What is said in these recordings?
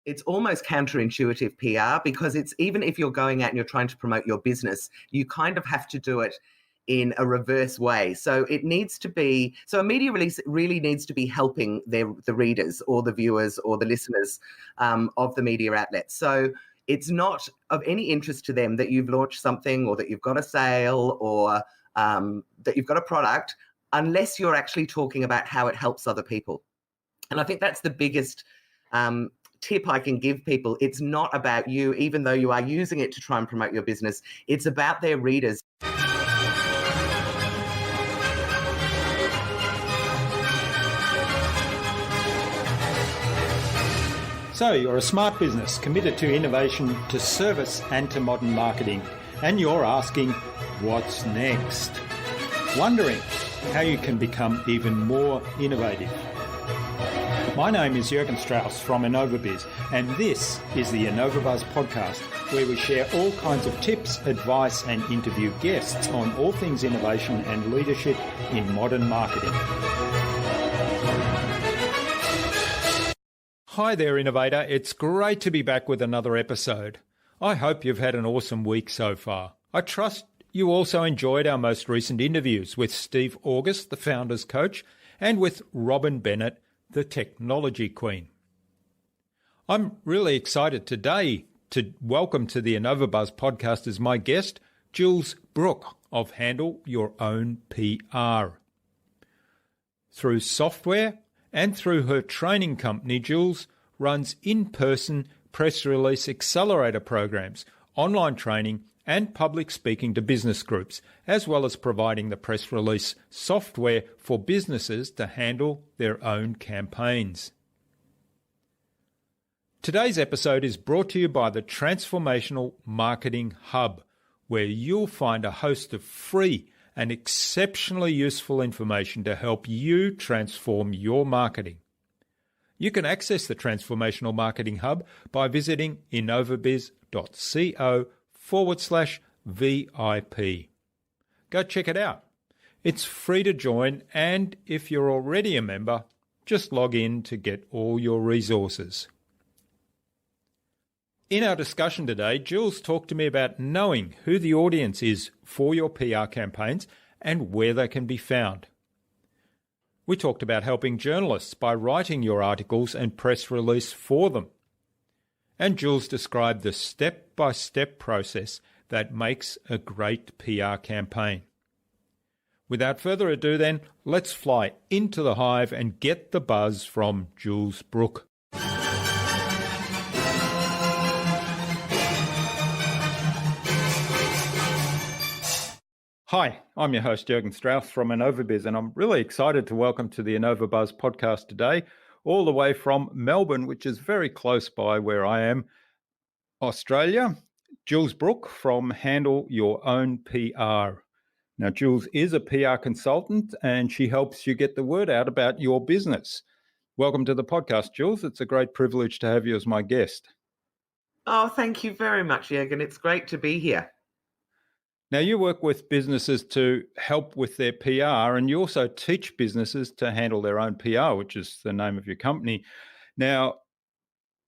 It's almost counterintuitive PR because it's even if you're going out and you're trying to promote your business, you kind of have to do it in a reverse way. So it needs to be, so a media release really needs to be helping the readers or the viewers or the listeners of the media outlet. So it's not of any interest to them that you've launched something or that you've got a sale or that you've got a product unless you're actually talking about how it helps other people. And I think that's the biggest tip I can give people. It's not about you, even though you are using it to try and promote your business. It's about their readers. So you're a smart business committed to innovation, to service and to modern marketing. And you're asking, what's next? Wondering how you can become even more innovative. My name is Jürgen Strauss from InnovaBuzz, and this is the InnovaBuzz podcast, where we share all kinds of tips, advice and interview guests on all things innovation and leadership in modern marketing. Hi there, Innovator. It's great to be back with another episode. I hope you've had an awesome week so far. I trust you also enjoyed our most recent interviews with Steve August, the Founders Coach, and with Robin Bennett, the Technology Queen. I'm really excited today to welcome to the InnovaBuzz podcast as my guest, Jules Brooke of Handle Your Own PR. Through software and through her training company, Jules runs in-person press release accelerator programs, online training and public speaking to business groups, as well as providing the press release software for businesses to handle their own campaigns. Today's episode is brought to you by the Transformational Marketing Hub, where you'll find a host of free and exceptionally useful information to help you transform your marketing. You can access the Transformational Marketing Hub by visiting innovabiz.co/VIP. Go check it out. It's free to join, and if you're already a member, just log in to get all your resources. In our discussion today, Jules talked to me about knowing who the audience is for your PR campaigns and where they can be found. We talked about helping journalists by writing your articles and press release for them. And Jules described the step-by-step process that makes a great PR campaign. Without further ado then, let's fly into the hive and get the buzz from Jules Brooke. Hi, I'm your host Jürgen Strauss from InnovaBuzz, and I'm really excited to welcome to the InnovaBuzz podcast today, all the way from Melbourne, which is very close by where I am, Australia, Jules Brooke from Handle Your Own PR. Now, Jules is a PR consultant and she helps you get the word out about your business. Welcome to the podcast, Jules. It's a great privilege to have you as my guest. Oh, thank you very much, Jürgen. It's great to be here. Now, you work with businesses to help with their PR, and you also teach businesses to handle their own PR, which is the name of your company. Now,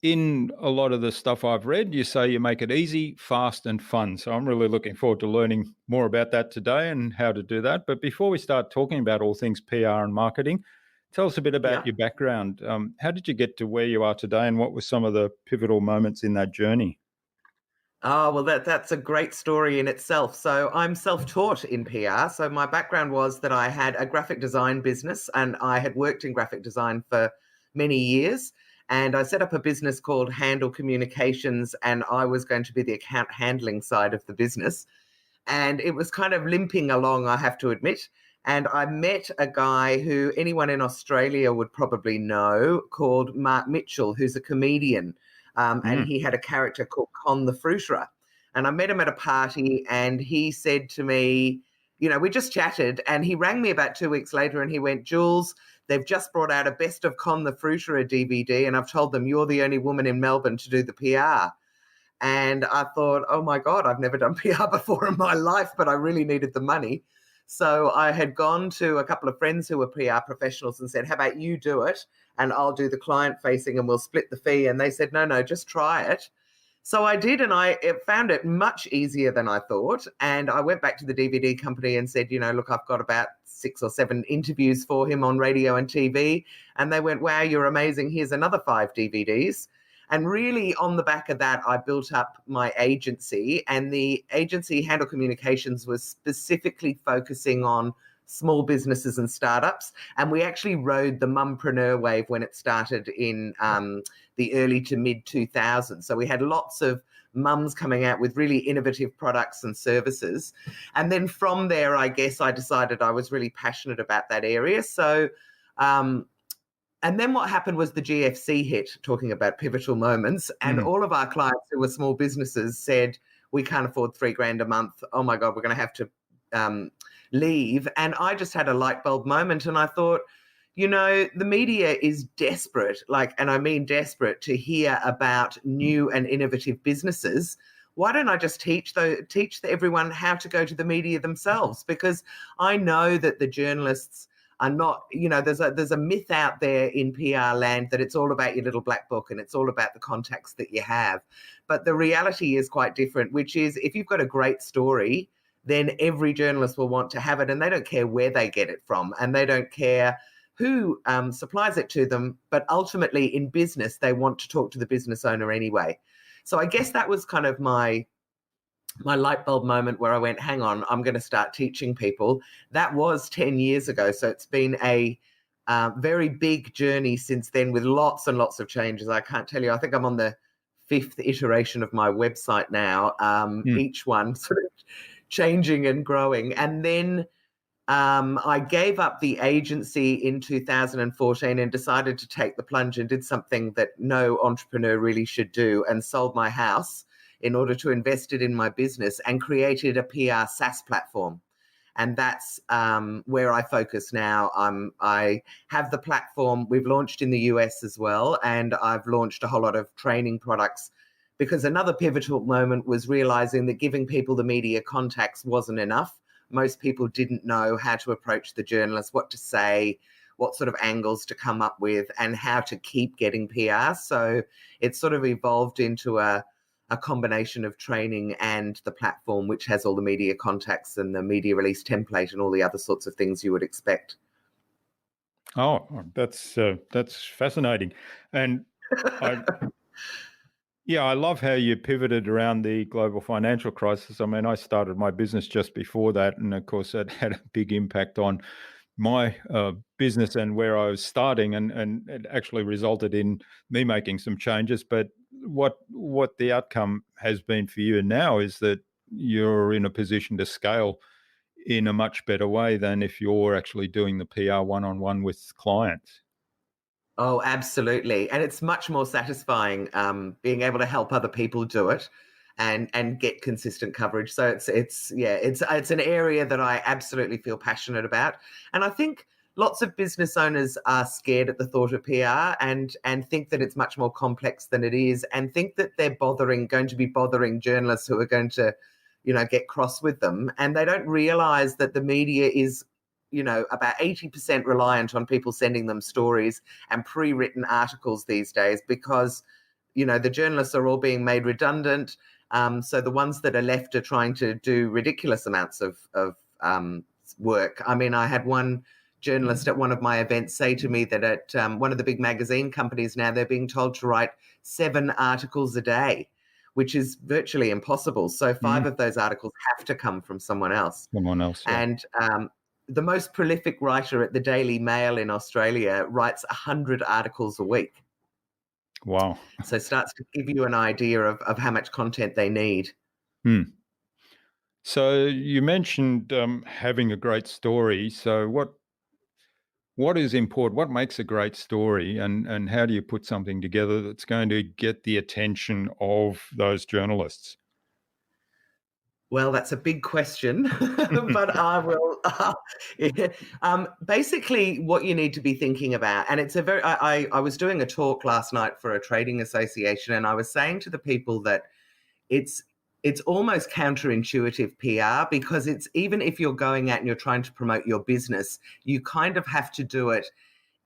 in a lot of the stuff I've read, you say you make it easy, fast, and fun. So I'm really looking forward to learning more about that today and how to do that. But before we start talking about all things PR and marketing, tell us a bit about your background. How did you get to where you are today, and what were some of the pivotal moments in that journey? Oh, well, that's a great story in itself. So I'm self-taught in PR. So my background was that I had a graphic design business and I had worked in graphic design for many years. And I set up a business called Handle Communications, and I was going to be the account handling side of the business. And it was kind of limping along, I have to admit. And I met a guy who anyone in Australia would probably know called Mark Mitchell, who's a comedian. And he had a character called Con the Fruiterer. And I met him at a party and he said to me, you know, we just chatted, and he rang me about 2 weeks later and he went, Jules, they've just brought out a Best of Con the Fruiterer DVD and I've told them you're the only woman in Melbourne to do the PR. And I thought, oh my God, I've never done PR before in my life, but I really needed the money. So I had gone to a couple of friends who were PR professionals and said, how about you do it? and I'll do the client facing and we'll split the fee. And they said, no, just try it. So I did, and I found it much easier than I thought. And I went back to the DVD company and said, look, I've got about 6 or 7 interviews for him on radio and TV. And they went, wow, you're amazing. Here's another 5 DVDs. And really on the back of that, I built up my agency, and the agency, Handle Communications, was specifically focusing on small businesses and startups. And we actually rode the mumpreneur wave when it started in the early to mid 2000s. So we had lots of mums coming out with really innovative products and services. And then from there, I guess I decided I was really passionate about that area. So, and then what happened was the GFC hit, talking about pivotal moments. And all of our clients who were small businesses said, we can't afford $3,000 a month. Oh my God, we're going to have to leave. And I just had a light bulb moment. And I thought, the media is desperate, and I mean desperate, to hear about new and innovative businesses. Why don't I just teach everyone how to go to the media themselves? Because I know that the journalists are not, there's a myth out there in PR land that it's all about your little black book and it's all about the contacts that you have. But the reality is quite different, which is if you've got a great story, then every journalist will want to have it, and they don't care where they get it from, and they don't care who supplies it to them. But ultimately in business, they want to talk to the business owner anyway. So I guess that was kind of my light bulb moment where I went, hang on, I'm going to start teaching people. That was 10 years ago. So it's been a very big journey since then, with lots and lots of changes. I can't tell you, I think I'm on the 5th iteration of my website now, each one sort of changing and growing. And then I gave up the agency in 2014 and decided to take the plunge and did something that no entrepreneur really should do, and sold my house in order to invest it in my business, and created a PR SaaS platform. And that's where I focus now. I have the platform. We've launched in the US as well, and I've launched a whole lot of training products, because another pivotal moment was realizing that giving people the media contacts wasn't enough. Most people didn't know how to approach the journalist, what to say, what sort of angles to come up with, and how to keep getting PR. So it's sort of evolved into a combination of training and the platform, which has all the media contacts and the media release template and all the other sorts of things you would expect. Oh, that's fascinating. And I love how you pivoted around the global financial crisis. I mean, I started my business just before that, and of course that had a big impact on my business and where I was starting, and it actually resulted in me making some changes. But what the outcome has been for you now is that you're in a position to scale in a much better way than if you're actually doing the PR one-on-one with clients. Oh, absolutely. And it's much more satisfying being able to help other people do it and get consistent coverage. So it's an area that I absolutely feel passionate about. And I think lots of business owners are scared at the thought of PR and think that it's much more complex than it is, and think that they're going to be bothering journalists who are going to, get cross with them. And they don't realize that the media is about 80% reliant on people sending them stories and pre-written articles these days, because, the journalists are all being made redundant. So the ones that are left are trying to do ridiculous amounts of work. I mean, I had one journalist at one of my events say to me that at one of the big magazine companies now, they're being told to write 7 articles a day, which is virtually impossible. So 5 of those articles have to come from someone else. Yeah. And the most prolific writer at the Daily Mail in Australia writes 100 articles a week. Wow. So it starts to give you an idea of how much content they need. So you mentioned having a great story. So what is important? What makes a great story, and how do you put something together that's going to get the attention of those journalists? Well, that's a big question, but I will. Basically, what you need to be thinking about, and it's a very. I was doing a talk last night for a trading association, and I was saying to the people that it's almost counterintuitive PR, because it's, even if you're going out and you're trying to promote your business, you kind of have to do it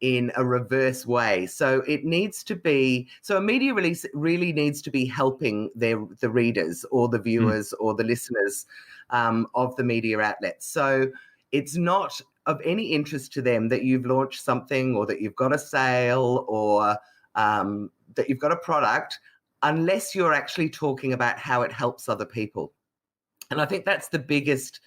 in a reverse way. So it needs to be, so a media release really needs to be helping the readers or the viewers or the listeners of the media outlets. So it's not of any interest to them that you've launched something or that you've got a sale or that you've got a product, unless you're actually talking about how it helps other people. And I think that's the biggest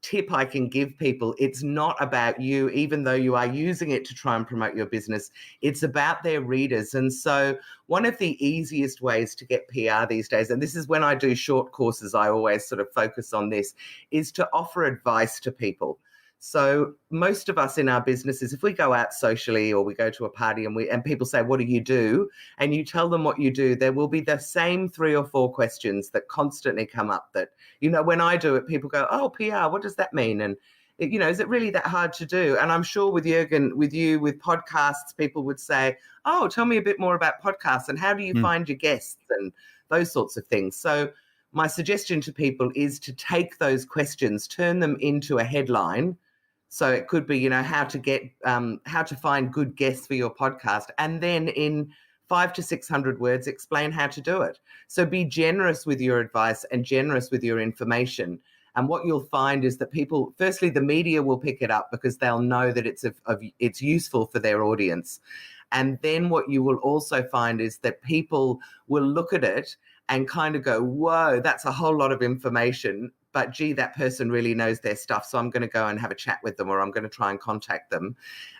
tip I can give people. It's not about you, even though you are using it to try and promote your business. It's about their readers. And so one of the easiest ways to get PR these days, and this is when I do short courses, I always sort of focus on this, is to offer advice to people. So most of us in our businesses, if we go out socially or we go to a party and people say, what do you do? And you tell them what you do, there will be the same 3 or 4 questions that constantly come up that, when I do it, people go, oh, PR, what does that mean? And, is it really that hard to do? And I'm sure with Jürgen, with you, with podcasts, people would say, oh, tell me a bit more about podcasts and how do you find your guests and those sorts of things. So my suggestion to people is to take those questions, turn them into a headline. So it could be, how to find good guests for your podcast, and then in 500 to 600 words, explain how to do it. So be generous with your advice and generous with your information. And what you'll find is that people, firstly, the media will pick it up because they'll know that it's useful for their audience. And then what you will also find is that people will look at it and kind of go, whoa, that's a whole lot of information. But gee, that person really knows their stuff. So I'm going to go and have a chat with them, or I'm going to try and contact them.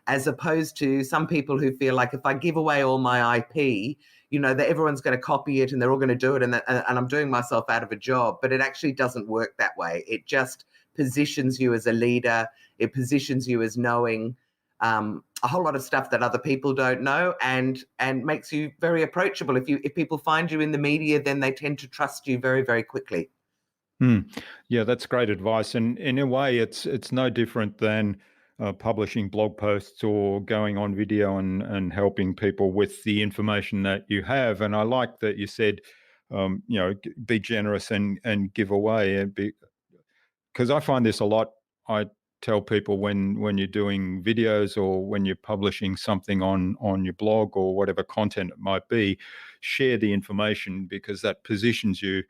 As opposed to some people who feel like if I give away all my IP, that everyone's going to copy it and they're all going to do it. And I'm doing myself out of a job. But it actually doesn't work that way. It just positions you as a leader. It positions you as knowing a whole lot of stuff that other people don't know, and makes you very approachable. If people find you in the media, then they tend to trust you very, very quickly. Yeah, that's great advice. And in a way, it's no different than publishing blog posts or going on video and helping people with the information that you have. And I like that you said, be generous and give away. Because I find this a lot. I tell people when you're doing videos or when you're publishing something on your blog or whatever content it might be, share the information because that positions you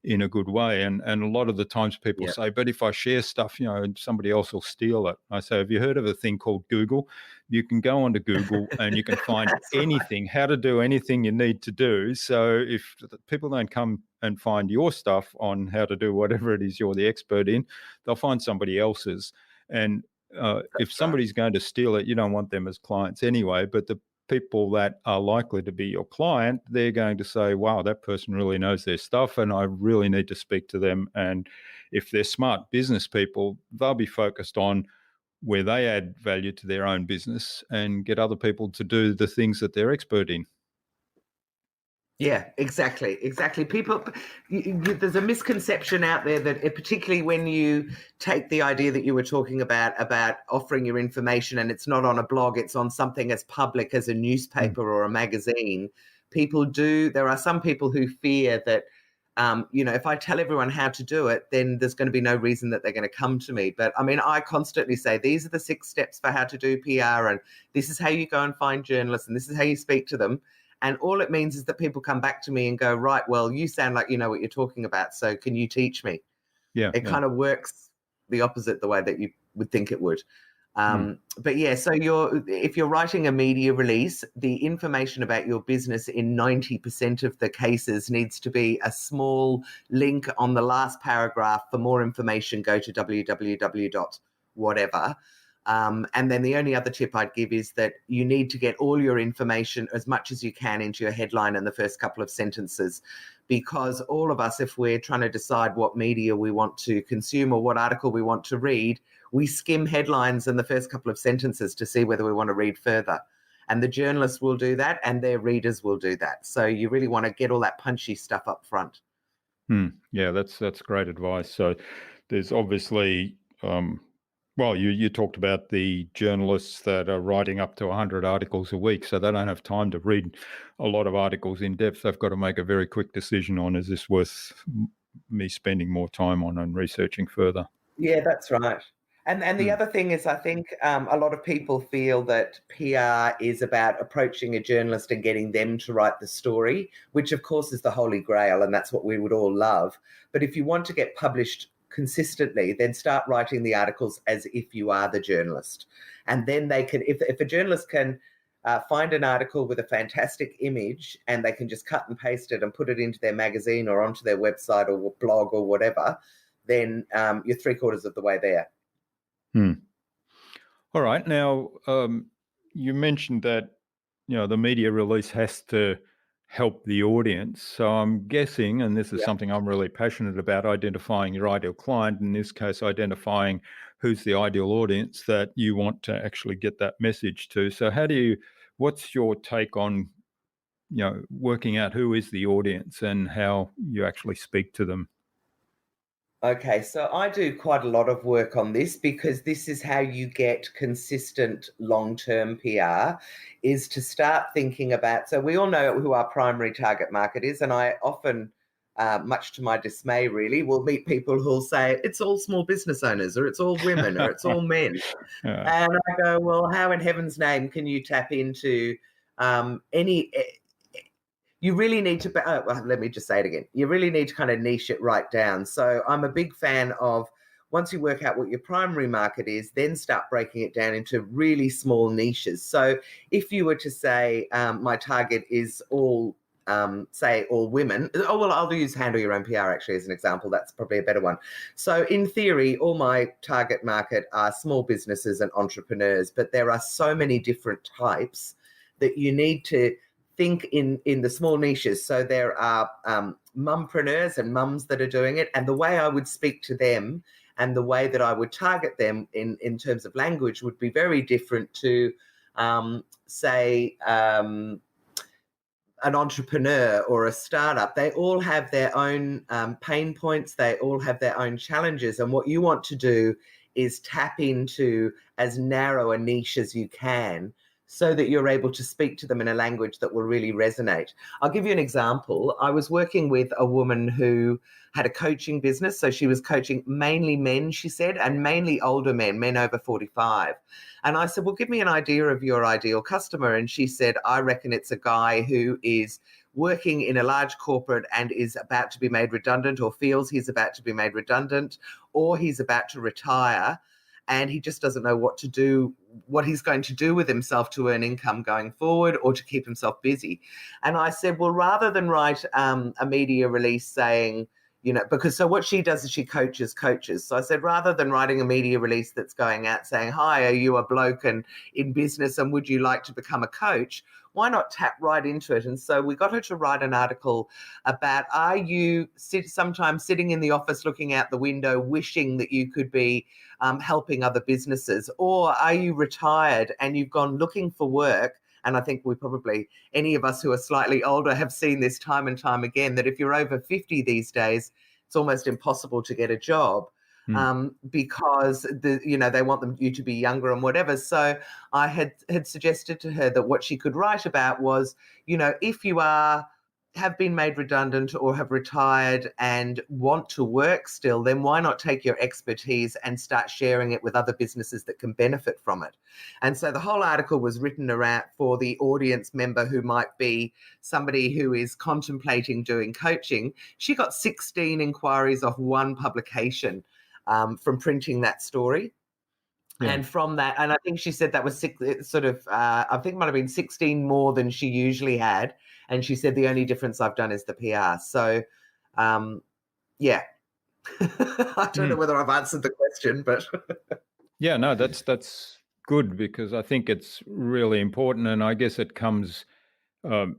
in a good way. And a lot of the times people say, but if I share stuff, somebody else will steal it. I say, have you heard of a thing called Google? You can go onto Google and you can find anything, how to do anything you need to do. So if people don't come and find your stuff on how to do whatever it is you're the expert in, they'll find somebody else's. And if somebody's going to steal it, you don't want them as clients anyway, but the people that are likely to be your client, they're going to say, wow, that person really knows their stuff and I really need to speak to them. And if they're smart business people, they'll be focused on where they add value to their own business and get other people to do the things that they're expert in. Yeah, exactly. People, there's a misconception out there that particularly when you take the idea that you were talking about offering your information and it's not on a blog, it's on something as public as a newspaper or a magazine. There are some people who fear that, if I tell everyone how to do it, then there's going to be no reason that they're going to come to me. But I mean, I constantly say, these are the 6 steps for how to do PR, and this is how you go and find journalists, and this is how you speak to them. And all it means is that people come back to me and go, right, well, you sound like you know what you're talking about, so can you teach me? It kind of works the opposite the way that you would think it would. But yeah, so if you're writing a media release, the information about your business in 90% of the cases needs to be a small link on the last paragraph. For more information, go to www.whatever. And then the only other tip I'd give is that you need to get all your information as much as you can into your headline and the first couple of sentences, because all of us, if we're trying to decide what media we want to consume or what article we want to read, we skim headlines and the first couple of sentences to see whether we want to read further. And the journalists will do that and their readers will do that. So you really want to get all that punchy stuff up front. Yeah, that's great advice. So there's obviously... Well, you talked about the journalists that are writing up to 100 articles a week, so they don't have time to read a lot of articles in depth. They've got to make a very quick decision on, is this worth me spending more time on and researching further? Yeah, that's right. And the other thing is, I think a lot of people feel that PR is about approaching a journalist and getting them to write the story, which of course is the holy grail, and that's what we would all love. But if you want to get published consistently, then start writing the articles as if you are the journalist. And then they can, if a journalist can find an article with a fantastic image and they can just cut and paste it and put it into their magazine or onto their website or blog or whatever, then you're 3/4 of the way there. All right. Now, you mentioned that, the media release has to help the audience. So I'm guessing, and this is something I'm really passionate about, identifying your ideal client, in this case, identifying who's the ideal audience that you want to actually get that message to. So what's your take on, working out who is the audience and how you actually speak to them? Okay, so I do quite a lot of work on this because this is how you get consistent long-term PR, is to start thinking about, so we all know who our primary target market is, and I often, much to my dismay really, will meet people who'll say, it's all small business owners, or it's all women, or it's all men. And I go, well, how in heaven's name can you tap into any... You really need to, well, let me just say it again. You really need to kind of niche it right down. So I'm a big fan of, once you work out what your primary market is, then start breaking it down into really small niches. So if you were to say, my target is all, say all women, well, I'll use handle your own PR actually as an example. That's probably a better one. So in theory, all my target market are small businesses and entrepreneurs, but there are so many different types that you need to think in the small niches. So there are mumpreneurs and mums that are doing it, and the way I would speak to them and the way that I would target them in terms of language would be very different to, say, an entrepreneur or a startup. They all have their own pain points. They all have their own challenges. And what you want to do is tap into as narrow a niche as you can, so that you're able to speak to them in a language that will really resonate. I'll give you an example. I was working with a woman who had a coaching business. So she was coaching mainly men, she said, and mainly older men over 45. And I said, well, give me an idea of your ideal customer. And she said, I reckon it's a guy who is working in a large corporate and is about to be made redundant, or feels he's about to be made redundant, or he's about to retire, and he just doesn't know what he's going to do with himself to earn income going forward or to keep himself busy. And I said, well, rather than write a media release saying, because so what she does is she coaches. So I said, rather than writing a media release that's going out saying, hi, are you a bloke and in business and would you like to become a coach? Why not tap right into it? And so we got her to write an article about, are you sometimes sitting in the office looking out the window wishing that you could be helping other businesses? Or are you retired and you've gone looking for work? And I think any of us who are slightly older have seen this time and time again, that if you're over 50 these days, it's almost impossible to get a job. Because they want you to be younger and whatever. So I had suggested to her that what she could write about was, if you have been made redundant or have retired and want to work still, then why not take your expertise and start sharing it with other businesses that can benefit from it? And so the whole article was written around for the audience member who might be somebody who is contemplating doing coaching. She got 16 inquiries off one publication from printing that story. Yeah. And from that, and I think she said that was I think it might have been 16 more than she usually had. And she said, the only difference I've done is the PR. So, yeah, I don't know whether I've answered the question, but. Yeah, no, that's good, because I think it's really important. And I guess it comes the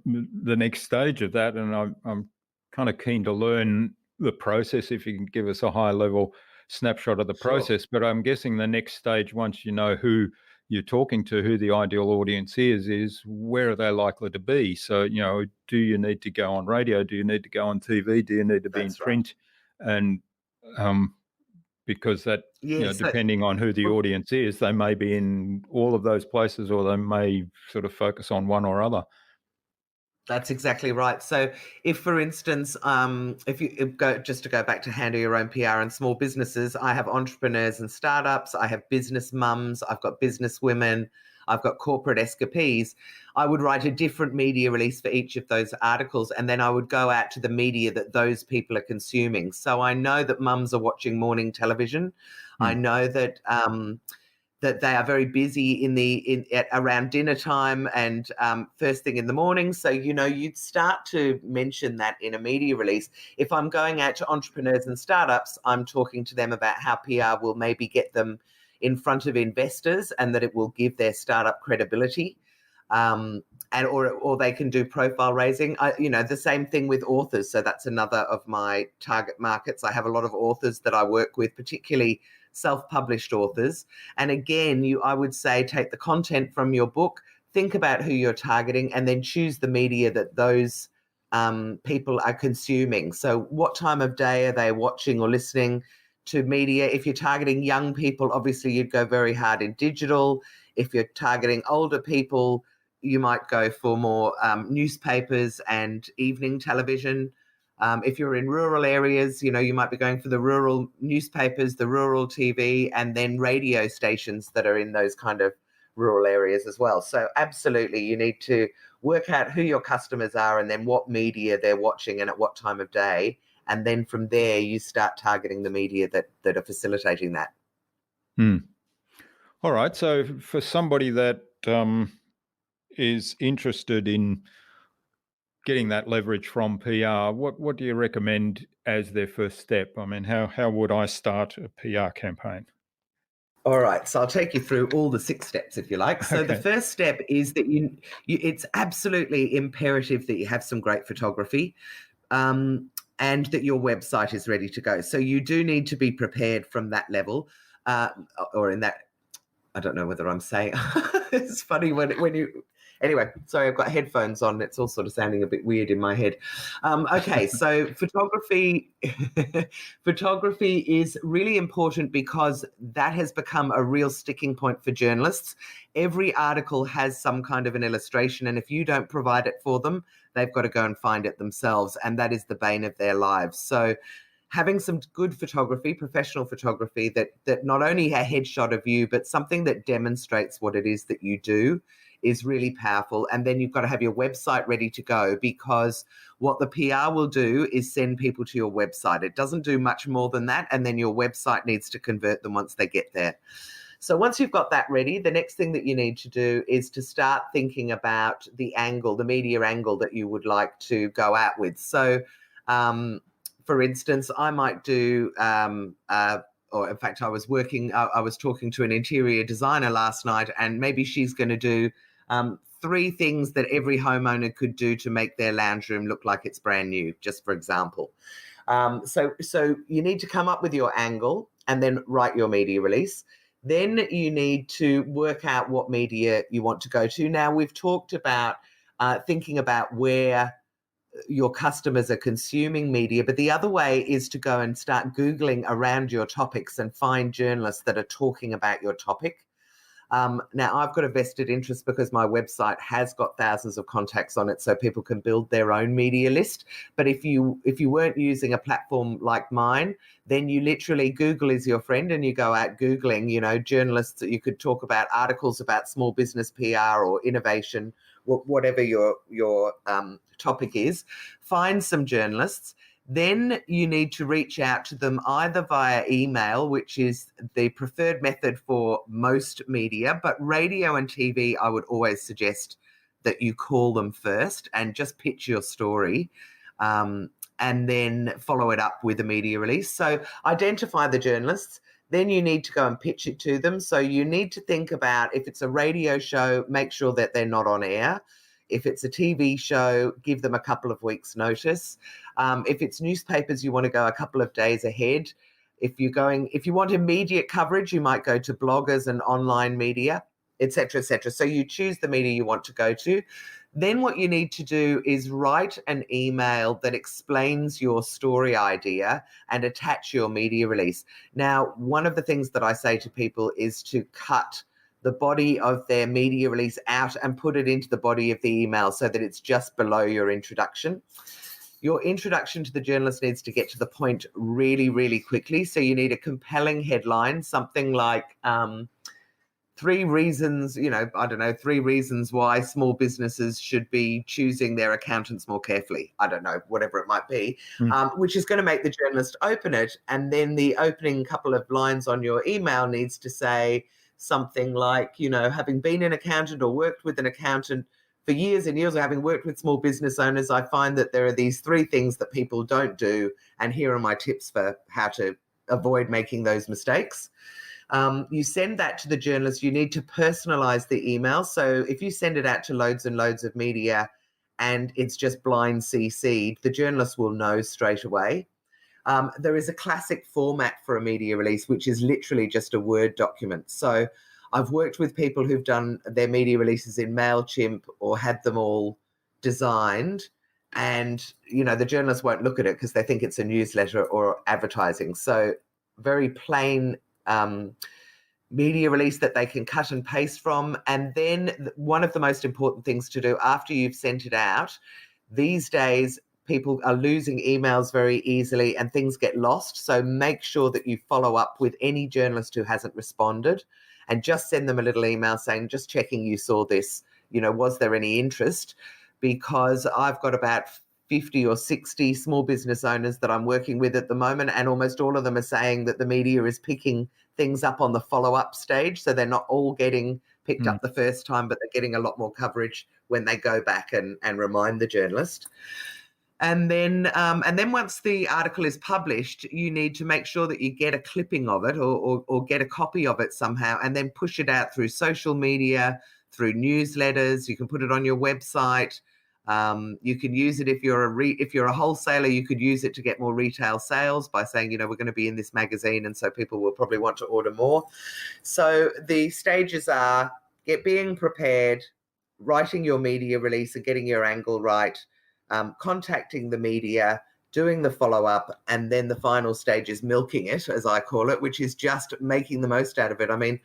next stage of that. And I'm kind of keen to learn the process, if you can give us a high level snapshot of the process. But I'm guessing the next stage, once you know who you're talking to, who the ideal audience is where are they likely to be? So, do you need to go on radio? Do you need to go on TV? Do you need to be in print? And because that, depending on who the audience is, they may be in all of those places, or they may sort of focus on one or other. That's exactly right. So if, for instance, just to go back to handle your own PR and small businesses, I have entrepreneurs and startups, I have business mums, I've got business women, I've got corporate escapees. I would write a different media release for each of those articles, and then I would go out to the media that those people are consuming. So I know that mums are watching morning television. I know that that they are very busy around dinner time and first thing in the morning. So, you'd start to mention that in a media release. If I'm going out to entrepreneurs and startups, I'm talking to them about how PR will maybe get them in front of investors and that it will give their startup credibility. Or they can do profile raising. The same thing with authors. So that's another of my target markets. I have a lot of authors that I work with, particularly self-published authors. And again, I would say take the content from your book, think about who you're targeting, and then choose the media that those people are consuming. So what time of day are they watching or listening to media? If you're targeting young people, obviously you'd go very hard in digital. If you're targeting older people, you might go for more newspapers and evening television. If you're in rural areas, you might be going for the rural newspapers, the rural TV, and then radio stations that are in those kind of rural areas as well. So absolutely, you need to work out who your customers are and then what media they're watching and at what time of day. And then from there, you start targeting the media that are facilitating that. All right. So for somebody that is interested in getting that leverage from PR, what do you recommend as their first step? I mean, how would I start a PR campaign? All right, so I'll take you through all the 6 steps if you like. So the first step is that it's absolutely imperative that you have some great photography and that your website is ready to go. So you do need to be prepared from that level or in that. I don't know whether I'm saying it's funny when you. Anyway, sorry, I've got headphones on. It's all sort of sounding a bit weird in my head. Okay, so photography is really important because that has become a real sticking point for journalists. Every article has some kind of an illustration, and if you don't provide it for them, they've got to go and find it themselves, and that is the bane of their lives. So having some good photography, professional photography that not only a headshot of you, but something that demonstrates what it is that you do is really powerful. And then you've got to have your website ready to go, because what the PR will do is send people to your website. It doesn't do much more than that. And then your website needs to convert them once they get there. So once you've got that ready, the next thing that you need to do is to start thinking about the media angle that you would like to go out with. So, for instance, I might do, or in fact, I was talking to an interior designer last night, and maybe she's going to do 3 things that every homeowner could do to make their lounge room look like it's brand new, just for example. So you need to come up with your angle and then write your media release. Then you need to work out what media you want to go to. Now, we've talked about thinking about where your customers are consuming media, but the other way is to go and start Googling around your topics and find journalists that are talking about your topic. Now, I've got a vested interest because my website has got thousands of contacts on it, so people can build their own media list. But if you weren't using a platform like mine, then you literally, Google is your friend, and you go out Googling, journalists that you could talk about, articles about small business PR or innovation, whatever your topic is. Find some journalists. Then you need to reach out to them either via email, which is the preferred method for most media, but radio and TV, I would always suggest that you call them first and just pitch your story, and then follow it up with a media release. So identify the journalists. Then you need to go and pitch it to them. So you need to think about, if it's a radio show, make sure that they're not on air. If it's a TV show, give them a couple of weeks' notice. If it's newspapers, you want to go a couple of days ahead. If you want immediate coverage, you might go to bloggers and online media, et cetera, et cetera. So you choose the media you want to go to. Then what you need to do is write an email that explains your story idea and attach your media release. Now, one of the things that I say to people is to cut the body of their media release out and put it into the body of the email so that it's just below your introduction. Your introduction to the journalist needs to get to the point really, really quickly. So you need a compelling headline, something like 3 reasons, 3 reasons why small businesses should be choosing their accountants more carefully. I don't know, whatever it might be, which is going to make the journalist open it. And then the opening couple of lines on your email needs to say something like, having been an accountant or worked with an accountant for years and years, or having worked with small business owners, I find that there are these 3 things that people don't do. And here are my tips for how to avoid making those mistakes. You send that to the journalist. You need to personalize the email. So if you send it out to loads and loads of media and it's just blind CC'd, the journalist will know straight away. There is a classic format for a media release, which is literally just a Word document. So I've worked with people who've done their media releases in MailChimp or had them all designed, and, the journalists won't look at it because they think it's a newsletter or advertising. So very plain media release that they can cut and paste from. And then one of the most important things to do after you've sent it out, these days, people are losing emails very easily and things get lost. So make sure that you follow up with any journalist who hasn't responded and just send them a little email saying, just checking you saw this, was there any interest? Because I've got about 50 or 60 small business owners that I'm working with at the moment, and almost all of them are saying that the media is picking things up on the follow-up stage. So they're not all getting picked up the first time, but they're getting a lot more coverage when they go back and remind the journalist. And then once the article is published, you need to make sure that you get a clipping of it or get a copy of it somehow, and then push it out through social media, through newsletters. You can put it on your website. You can use it if you're a wholesaler. You could use it to get more retail sales by saying, we're going to be in this magazine, and so people will probably want to order more. So the stages are being prepared, writing your media release and getting your angle right, contacting the media, doing the follow-up, and then the final stage is milking it, as I call it, which is just making the most out of it. I mean,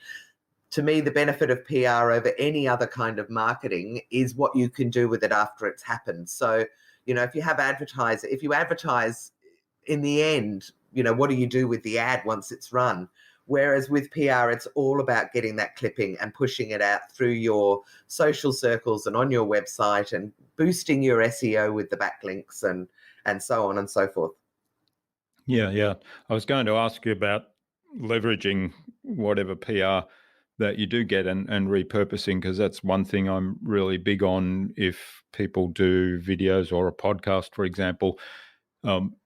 to me, the benefit of PR over any other kind of marketing is what you can do with it after it's happened. So, if you advertise in the end, what do you do with the ad once it's run? Whereas with PR, it's all about getting that clipping and pushing it out through your social circles and on your website and boosting your SEO with the backlinks and so on and so forth. Yeah. I was going to ask you about leveraging whatever PR that you do get and repurposing, because that's one thing I'm really big on. If people do videos or a podcast, for example,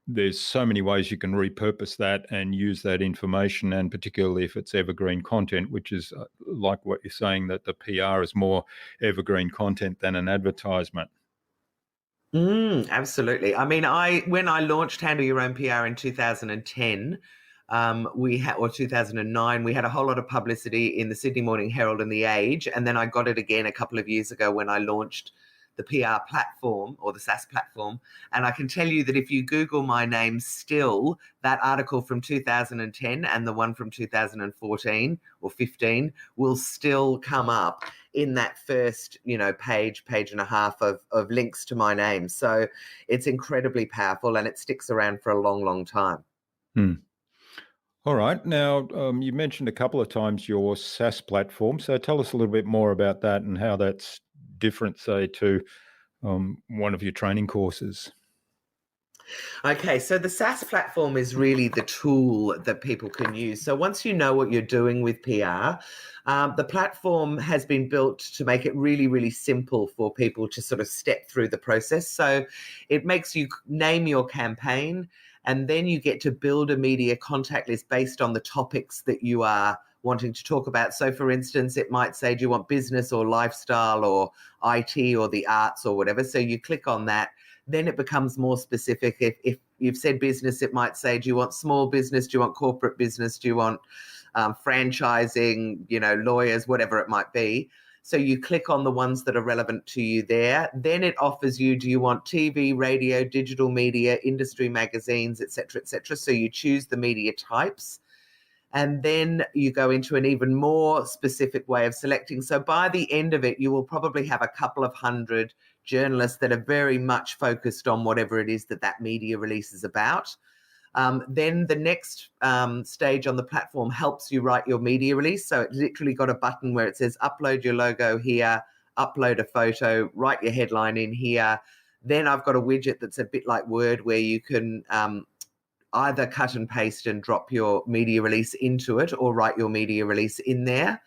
there's so many ways you can repurpose that and use that information, and particularly if it's evergreen content, which is like what you're saying, that the PR is more evergreen content than an advertisement. Absolutely. I mean, when I launched Handle Your Own PR in 2010, or 2009, we had a whole lot of publicity in the Sydney Morning Herald and The Age, and then I got it again a couple of years ago when I launched the PR platform, or the SaaS platform. And I can tell you that if you Google my name still, that article from 2010 and the one from 2014 or 15 will still come up in that first, page and a half of links to my name. So it's incredibly powerful and it sticks around for a long, long time. All right. Now, you mentioned a couple of times your SaaS platform. So tell us a little bit more about that and how that's different, say, to one of your training courses. Okay, so the SaaS platform is really the tool that people can use. So once you know what you're doing with PR, the platform has been built to make it really, really simple for people to sort of step through the process. So it makes you name your campaign, and then you get to build a media contact list based on the topics that you are wanting to talk about. So for instance, it might say, do you want business or lifestyle or IT or the arts or whatever? So you click on that. Then it becomes more specific. If you've said business, it might say, do you want small business? Do you want corporate business? Do you want franchising, lawyers, whatever it might be? So you click on the ones that are relevant to you there. Then it offers you, do you want TV, radio, digital media, industry magazines, et cetera, et cetera. So you choose the media types. And then you go into an even more specific way of selecting. So by the end of it, you will probably have a couple of hundred journalists that are very much focused on whatever it is that media release is about. Then the next stage on the platform helps you write your media release. So it's literally got a button where it says upload your logo here, upload a photo, write your headline in here. Then I've got a widget that's a bit like Word where you can either cut and paste and drop your media release into it or write your media release in there.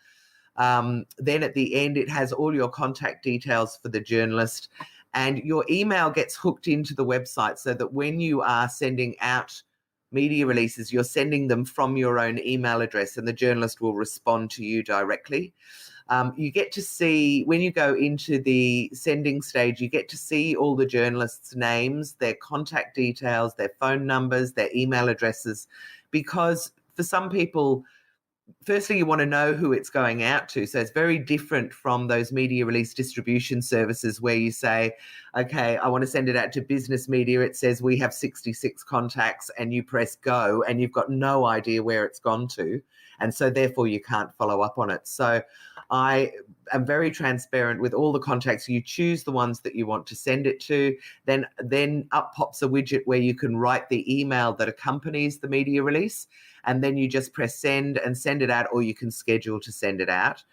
Then at the end, it has all your contact details for the journalist, and your email gets hooked into the website so that when you are sending out media releases, you're sending them from your own email address and the journalist will respond to you directly. You get to see, when you go into the sending stage, you get to see all the journalists' names, their contact details, their phone numbers, their email addresses, because for some people, firstly, you want to know who it's going out to. So it's very different from those media release distribution services where you say, okay, I want to send it out to business media. It says we have 66 contacts and you press go and you've got no idea where it's gone to. And so therefore you can't follow up on it. So I am very transparent with all the contacts. You choose the ones that you want to send it to. Then up pops a widget where you can write the email that accompanies the media release. And then you just press send and send it out, or you can schedule to send it out.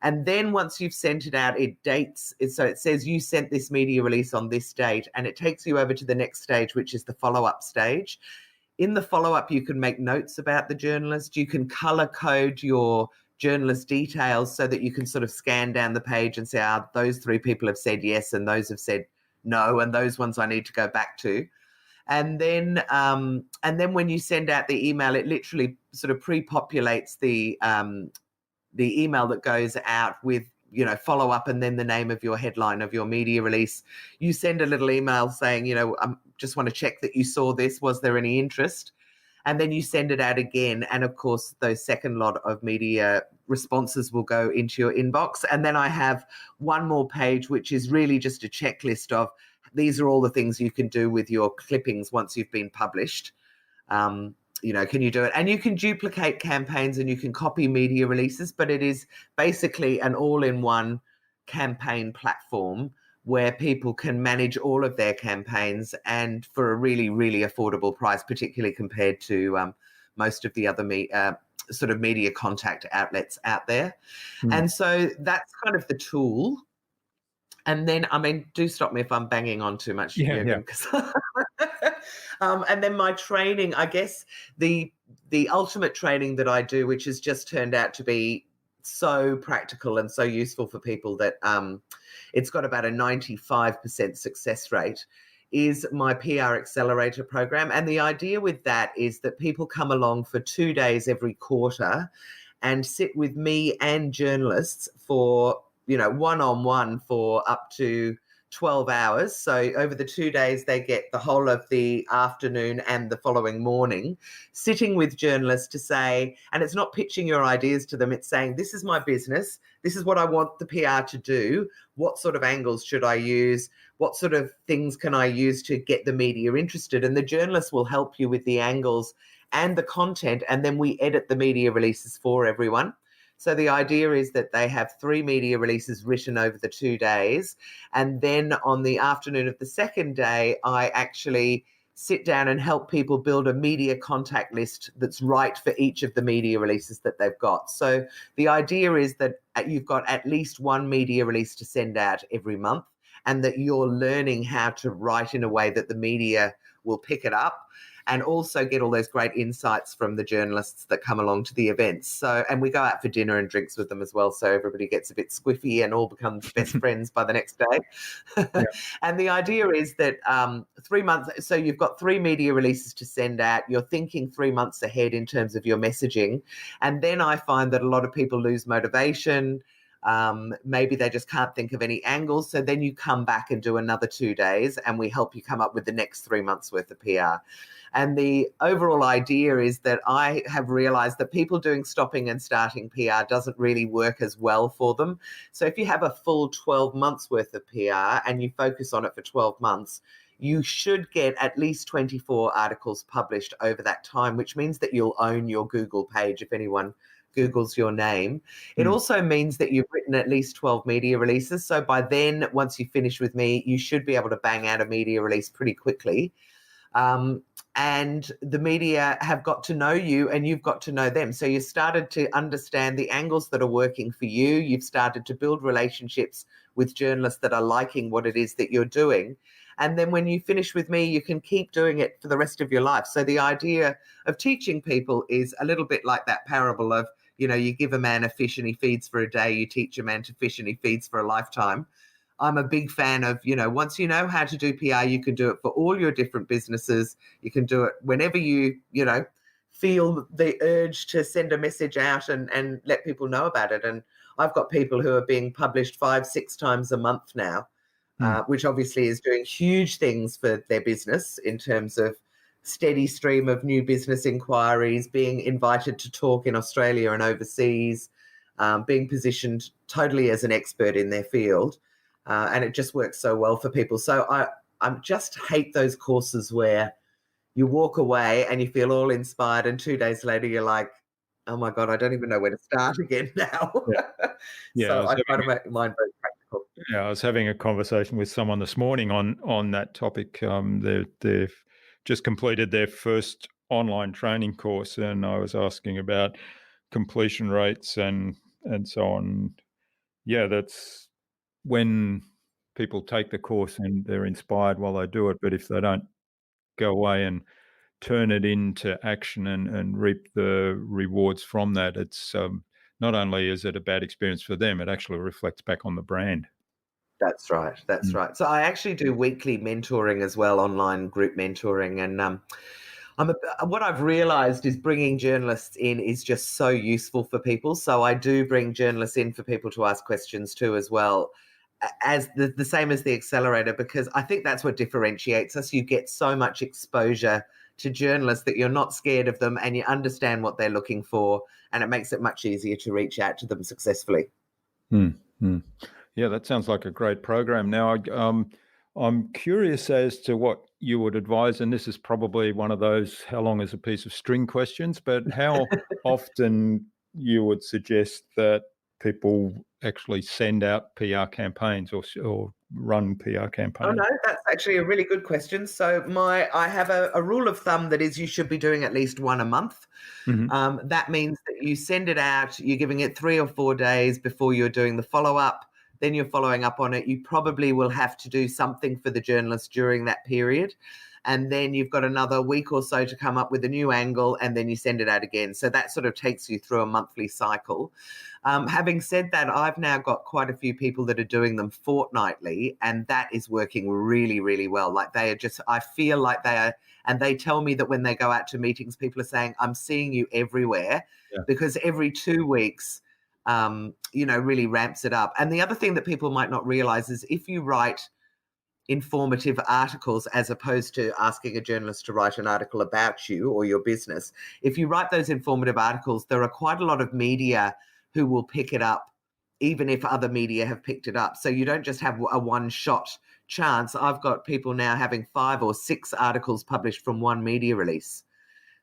And then once you've sent it out, it dates. So it says you sent this media release on this date, and it takes you over to the next stage, which is the follow-up stage. In the follow-up, you can make notes about the journalist. You can color code your journalist details so that you can sort of scan down the page and say, those 3 people have said yes, and those have said no, and those ones I need to go back to. And then when you send out the email, it literally sort of pre-populates the email that goes out with, follow up and then the name of your headline of your media release. You send a little email saying, just want to check that you saw this. Was there any interest? And then you send it out again. And of course, those second lot of media responses will go into your inbox. And then I have one more page, which is really just a checklist of, these are all the things you can do with your clippings once you've been published. Can you do it? And you can duplicate campaigns and you can copy media releases, but it is basically an all-in-one campaign platform where people can manage all of their campaigns and for a really, really affordable price, particularly compared to most of the other sort of media contact outlets out there. And so that's kind of the tool. And then, do stop me if I'm banging on too much. Yeah. And then my training, I guess the ultimate training that I do, which has just turned out to be so practical and so useful for people that it's got about a 95% success rate, is my PR accelerator program. And the idea with that is that people come along for 2 days every quarter and sit with me and journalists for one-on-one for up to 12 hours. So over the 2 days, they get the whole of the afternoon and the following morning sitting with journalists to say, and it's not pitching your ideas to them, it's saying, this is my business. This is what I want the PR to do. What sort of angles should I use? What sort of things can I use to get the media interested? And the journalists will help you with the angles and the content. And then we edit the media releases for everyone. So the idea is that they have 3 media releases written over the 2 days. And then on the afternoon of the second day, I actually sit down and help people build a media contact list that's right for each of the media releases that they've got. So the idea is that you've got at least 1 media release to send out every month, and that you're learning how to write in a way that the media will pick it up, and also get all those great insights from the journalists that come along to the events. So, and we go out for dinner and drinks with them as well, so everybody gets a bit squiffy and all becomes best friends by the next day. Yeah. And the idea is that 3 months, so you've got 3 media releases to send out. You're thinking 3 months ahead in terms of your messaging. And then I find that a lot of people lose motivation. Maybe they just can't think of any angles. So then you come back and do another 2 days and we help you come up with the next 3 months worth of PR. And the overall idea is that I have realized that people doing stopping and starting PR doesn't really work as well for them. So if you have a full 12 months worth of PR and you focus on it for 12 months, you should get at least 24 articles published over that time, which means that you'll own your Google page if anyone Googles your name. It also means that you've written at least 12 media releases. So by then, once you finish with me, you should be able to bang out a media release pretty quickly. And the media have got to know you and you've got to know them. So you started to understand the angles that are working for you. You've started to build relationships with journalists that are liking what it is that you're doing. And then when you finish with me, you can keep doing it for the rest of your life. So the idea of teaching people is a little bit like that parable of, you give a man a fish and he feeds for a day, you teach a man to fish and he feeds for a lifetime. I'm a big fan of, once you know how to do PR, you can do it for all your different businesses. You can do it whenever you feel the urge to send a message out and let people know about it. And I've got people who are being published 5-6 times a month now, which obviously is doing huge things for their business in terms of steady stream of new business inquiries, being invited to talk in Australia and overseas, being positioned totally as an expert in their field. And it just works so well for people. So I just hate those courses where you walk away and you feel all inspired and 2 days later you're like, oh my God, I don't even know where to start again now. Yeah, So I try to make mine very practical. I was having a conversation with someone this morning on that topic. They've just completed their first online training course, and I was asking about completion rates and so on. Yeah, that's when people take the course and they're inspired while they do it, but if they don't go away and turn it into action and reap the rewards from that, it's not only is it a bad experience for them, it actually reflects back on the brand. That's right. That's right. So I actually do weekly mentoring as well, online group mentoring. And what I've realized is bringing journalists in is just so useful for people. So I do bring journalists in for people to ask questions to as well, as the same as the accelerator, because I think that's what differentiates us. You get so much exposure to journalists that you're not scared of them and you understand what they're looking for, and it makes it much easier to reach out to them successfully. Yeah, that sounds like a great program. Now, I'm curious as to what you would advise, and this is probably one of those how long is a piece of string questions, but how often you would suggest that people actually send out PR campaigns or run PR campaigns? Oh, no, that's actually a really good question. So I have a rule of thumb that is you should be doing at least one a month. That means that you send it out, you're giving it 3 or 4 days before you're doing the follow-up. Then you're following up on it. You probably will have to do something for the journalist during that period. And then you've got another week or so to come up with a new angle, and then you send it out again. So that sort of takes you through a monthly cycle. Having said that, I've now got quite a few people that are doing them fortnightly, and that is working really, really well. Like I feel like they are, and they tell me that when they go out to meetings, people are saying, I'm seeing you everywhere, because every 2 weeks, really ramps it up. And the other thing that people might not realize is if you write informative articles as opposed to asking a journalist to write an article about you or your business, if you write those informative articles, there are quite a lot of media who will pick it up, even if other media have picked it up. So you don't just have a one-shot chance. I've got people now having 5 or 6 articles published from one media release.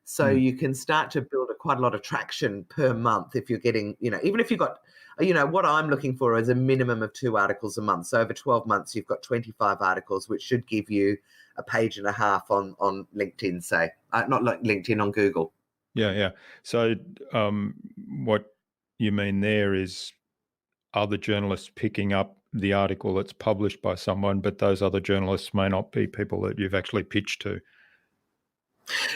So you can start to build quite a lot of traction per month if you're getting, even if you've got, what I'm looking for is a minimum of 2 articles a month. So over 12 months, you've got 25 articles, which should give you a page and a half on LinkedIn, say. Not like LinkedIn, on Google. Yeah. So what you mean there is other journalists picking up the article that's published by someone, but those other journalists may not be people that you've actually pitched to.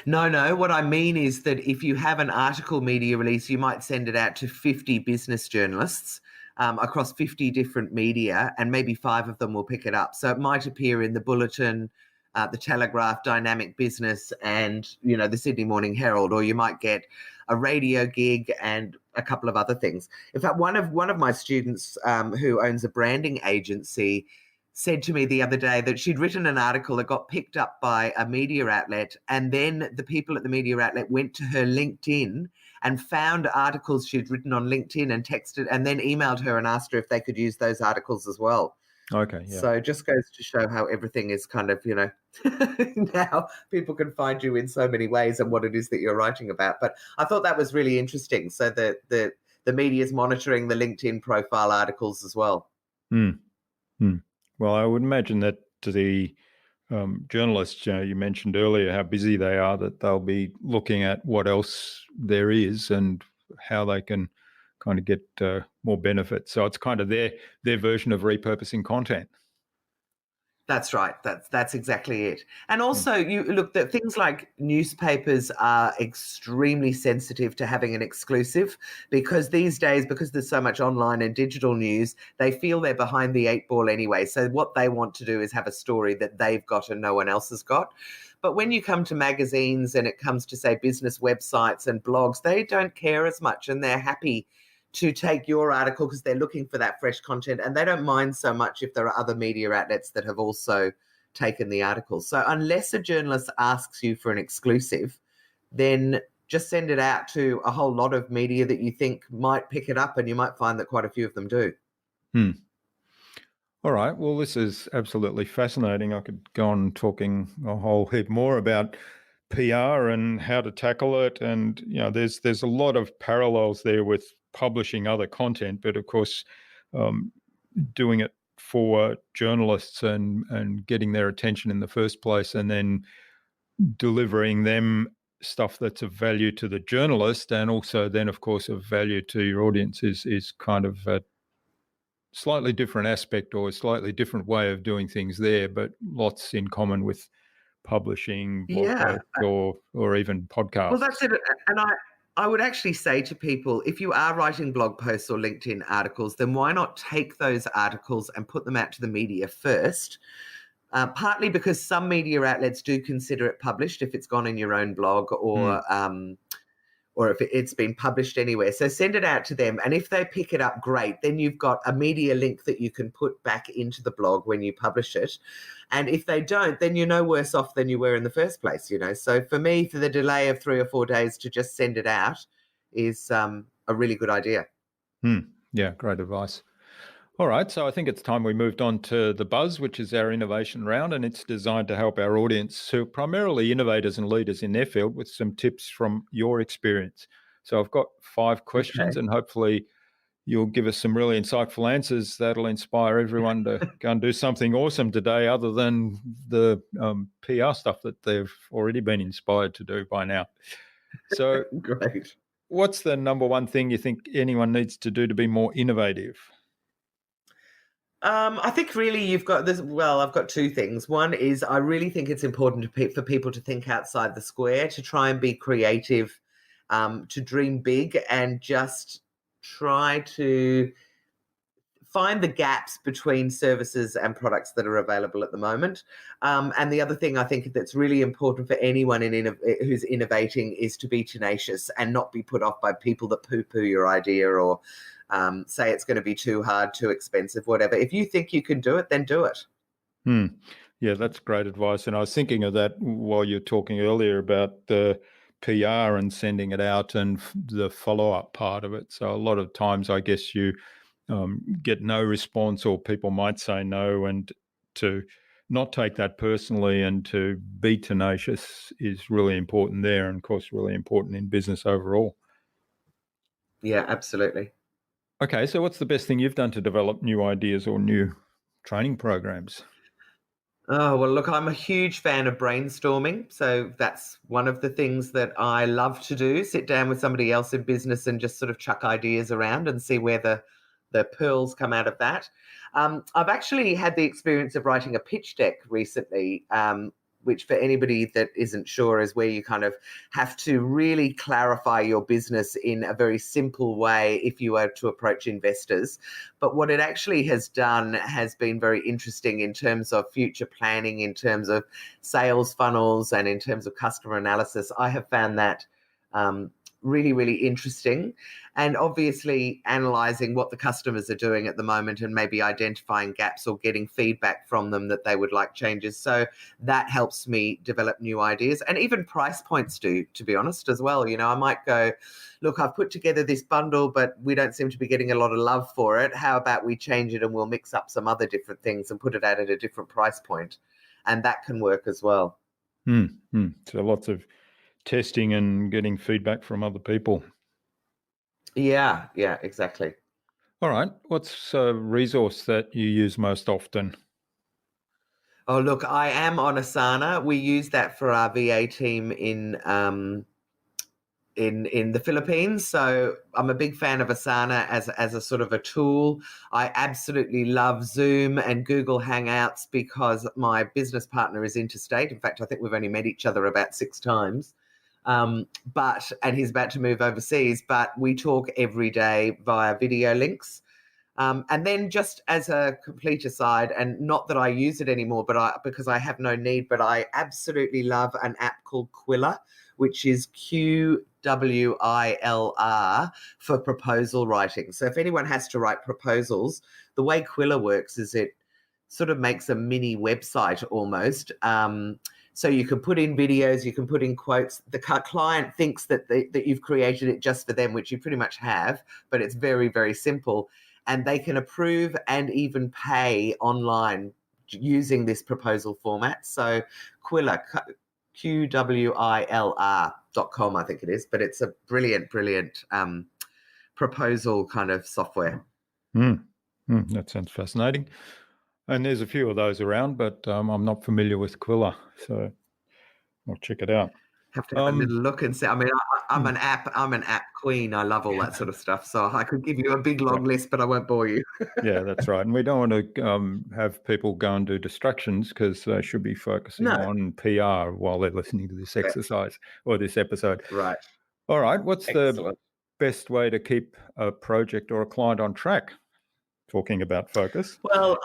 No. What I mean is that if you have an article media release, you might send it out to 50 business journalists across 50 different media, and maybe 5 of them will pick it up. So it might appear in the Bulletin, the Telegraph, Dynamic Business, and, the Sydney Morning Herald, or you might get a radio gig and a couple of other things. In fact, one of my students who owns a branding agency said to me the other day that she'd written an article that got picked up by a media outlet, and then the people at the media outlet went to her LinkedIn and found articles she'd written on LinkedIn and texted and then emailed her and asked her if they could use those articles as well. Okay, yeah. So it just goes to show how everything is kind of, now people can find you in so many ways and what it is that you're writing about. But I thought that was really interesting. So the media is monitoring the LinkedIn profile articles as well. Mm. Mm. Well, I would imagine that the journalists, you mentioned earlier how busy they are, that they'll be looking at what else there is and how they can kind of get more benefit. So it's kind of their version of repurposing content. That's right. That's exactly it. And also, you look that things like newspapers are extremely sensitive to having an exclusive, because these days, because there's so much online and digital news, they feel they're behind the eight ball anyway. So what they want to do is have a story that they've got and no one else has got. But when you come to magazines and it comes to, say, business websites and blogs, they don't care as much, and they're happy to take your article because they're looking for that fresh content, and they don't mind so much if there are other media outlets that have also taken the article. So unless a journalist asks you for an exclusive, then just send it out to a whole lot of media that you think might pick it up, and you might find that quite a few of them do. All right. Well, this is absolutely fascinating. I could go on talking a whole heap more about PR and how to tackle it. And, there's a lot of parallels there with publishing other content, but of course, doing it for journalists and getting their attention in the first place, and then delivering them stuff that's of value to the journalist, and also then, of course, of value to your audience is kind of a slightly different aspect or a slightly different way of doing things there, but lots in common with publishing, blog Yeah. posts, or even podcasts. Well, that's it. And I would actually say to people, if you are writing blog posts or LinkedIn articles, then why not take those articles and put them out to the media first? Partly because some media outlets do consider it published if it's gone in your own blog, or if it's been published anywhere. So send it out to them. And if they pick it up, great. Then you've got a media link that you can put back into the blog when you publish it. And if they don't, then you're no worse off than you were in the first place, So for me, for the delay of 3 or 4 days to just send it out is a really good idea. Yeah, great advice. All right, so I think it's time we moved on to the Buzz, which is our innovation round, and it's designed to help our audience, who are primarily innovators and leaders in their field, with some tips from your experience. So I've got 5 questions, and hopefully you'll give us some really insightful answers that'll inspire everyone to go and do something awesome today, other than the PR stuff that they've already been inspired to do by now. So Great. what's the number one thing you think anyone needs to do to be more innovative? I think really you've got this. Well, I've got 2 things. One is I really think it's important for people to think outside the square, to try and be creative, to dream big, and just try to find the gaps between services and products that are available at the moment. And the other thing I think that's really important for anyone who's innovating is to be tenacious and not be put off by people that poo-poo your idea or say it's going to be too hard, too expensive, whatever. If you think you can do it, then do it. Yeah, that's great advice. And I was thinking of that while you're talking earlier about the PR and sending it out and the follow-up part of it. So a lot of times, I guess you get no response, or people might say no, and to not take that personally and to be tenacious is really important there, and of course really important in business overall. Yeah, absolutely. Okay, so what's the best thing you've done to develop new ideas or new training programs? Oh, well, look, I'm a huge fan of brainstorming. So that's one of the things that I love to do, sit down with somebody else in business and just sort of chuck ideas around and see where the pearls come out of that. I've actually had the experience of writing a pitch deck recently, which for anybody that isn't sure is where you kind of have to really clarify your business in a very simple way if you are to approach investors. But what it actually has done has been very interesting in terms of future planning, in terms of sales funnels, and in terms of customer analysis. I have found that really, really interesting. And obviously analysing what the customers are doing at the moment and maybe identifying gaps or getting feedback from them that they would like changes. So that helps me develop new ideas, and even price points do, to be honest, as well. I might go, look, I've put together this bundle, but we don't seem to be getting a lot of love for it. How about we change it and we'll mix up some other different things and put it at a different price point? And that can work as well. So lots of testing and getting feedback from other people. Yeah, exactly. All right. What's a resource that you use most often? Oh, look, I am on Asana. We use that for our VA team in the Philippines. So I'm a big fan of Asana as a sort of a tool. I absolutely love Zoom and Google Hangouts because my business partner is interstate. In fact, I think we've only met each other about 6 times. And he's about to move overseas, but we talk every day via video links. And then just as a complete aside, and not that I use it anymore, but because I have no need, but I absolutely love an app called Quiller, which is QWILR for proposal writing. So if anyone has to write proposals, the way Quiller works is it sort of makes a mini website almost. So you can put in videos, you can put in quotes. The client thinks that you've created it just for them, which you pretty much have, but it's very, very simple. And they can approve and even pay online using this proposal format. So Quiller, QWILR.com, I think it is, but it's a brilliant proposal kind of software. That sounds fascinating. And there's a few of those around, but I'm not familiar with Quiller, so I'll check it out. Have to have a little look and see. I mean, I'm an app queen. I love all that sort of stuff. So I could give you a big long list, but I won't bore you. Yeah, that's right. And we don't want to have people go and do distractions because they should be focusing on PR while they're listening to this exercise or this episode. Right. All right. What's Excellent. the best way to keep a project or a client on track? Talking about focus. Well,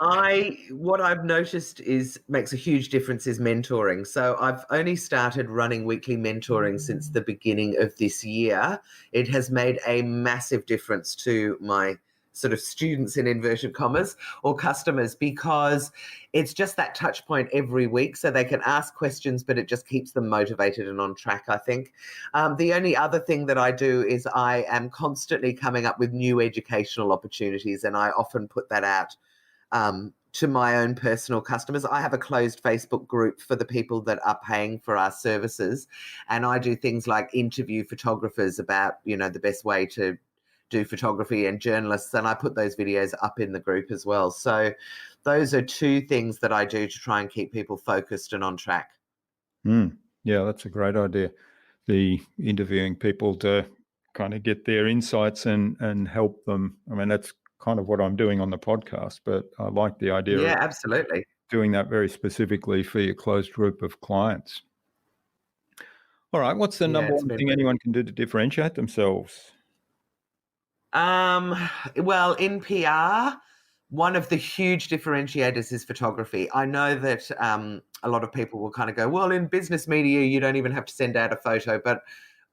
what I've noticed makes a huge difference is mentoring. So I've only started running weekly mentoring since the beginning of this year. It has made a massive difference to my sort of students in inverted commas or customers, because it's just that touch point every week, so they can ask questions, but it just keeps them motivated and on track, I think. The only other thing that I do is I am constantly coming up with new educational opportunities, and I often put that out to my own personal customers. I have a closed Facebook group for the people that are paying for our services, and I do things like interview photographers about, the best way to do photography, and journalists, and I put those videos up in the group as well. So those are 2 things that I do to try and keep people focused and on track. Yeah, that's a great idea. The interviewing people to kind of get their insights and help them. I mean, that's kind of what I'm doing on the podcast, but I like the idea of absolutely doing that very specifically for your closed group of clients. All right, what's the number one thing anyone can do to differentiate themselves? Well, in PR, one of the huge differentiators is photography. I know that a lot of people will kind of go, well, in business media, you don't even have to send out a photo. But,